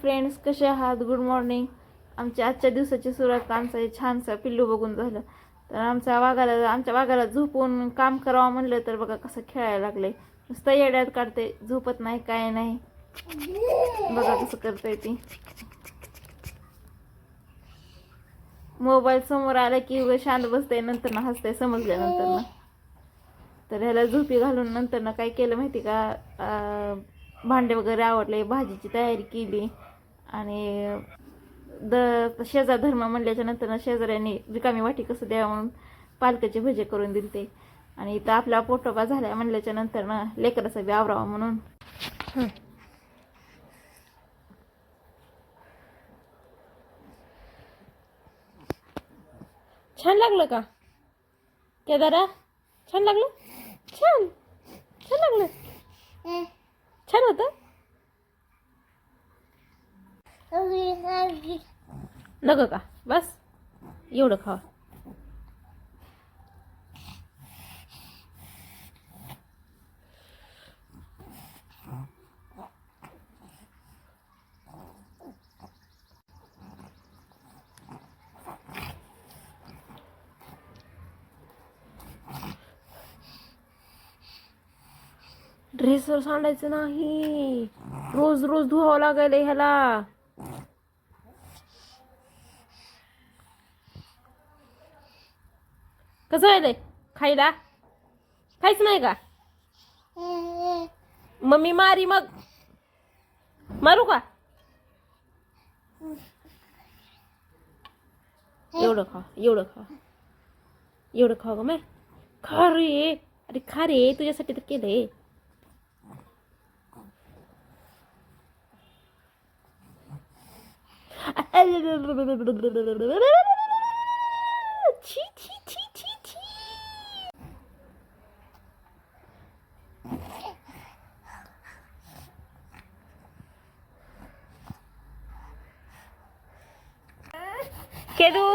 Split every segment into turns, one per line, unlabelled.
Friends, कसे आहात? Good morning. आमच्या आजच्या दिवसाची सुरुवात आमचं छानसं पिल्लू बघून झालं. तर आमच्या वाघाला झोपून काम करावं म्हणलं तर बघा कसं खेळायला लागले. नुसतं येड्यात काढते, झोपत नाही काय नाही. बघा कसं करतंय ती. मोबाईल समोर आला की उगा शांत बसते, नंतर ना हसते समजल्यानंतर ना. तर ह्याला झोपी घालून नंतर ना काय केलं माहिती का, भांडे वगैरे आवडले, भाजीची तयारी केली आणि शेजार धर्म म्हणल्याच्या नंतर ना शेजाऱ्यांनी रिकामी वाटी कसं द्यावं म्हणून पालकाचे भजे करून दिलते. आणि इथं आपला पोटोबा झाला म्हणल्याच्या नंतर ना लेकराचा बी आवरावा म्हणून. छान लागलं का केदारा? छान लागलं? छान छान लागलं? छान होतं? नको का? बस एवढं खावा. ड्रेसवर सांडायचं नाही, रोज रोज धुवावं लागेल ह्याला. कसं व्हायलंय? खायला खायचं नाही का? मम्मी मारी मग. मारू का? एवढं खा, एवढं खा, एवढं खा ग. मग खा रे. अरे खा रे, तुझ्यासाठी तर केलंय. छी छी छी छी छी. केदू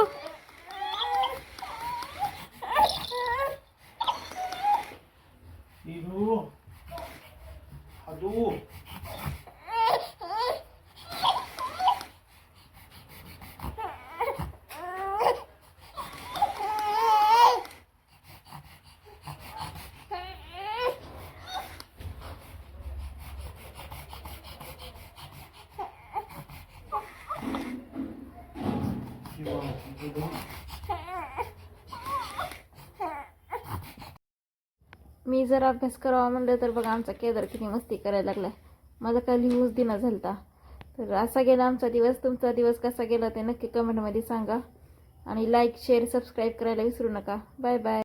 मी जर अभ्यास करावा म्हणलं तर बघा आमचा केदार किती मस्ती करायला लागलाय. माझा काय लिहूच दिना झालता. तर असा गेला आमचा दिवस. तुमचा दिवस कसा गेला ते नक्की कमेंटमध्ये सांगा आणि लाईक शेअर सबस्क्राईब करायला विसरू नका. Bye bye.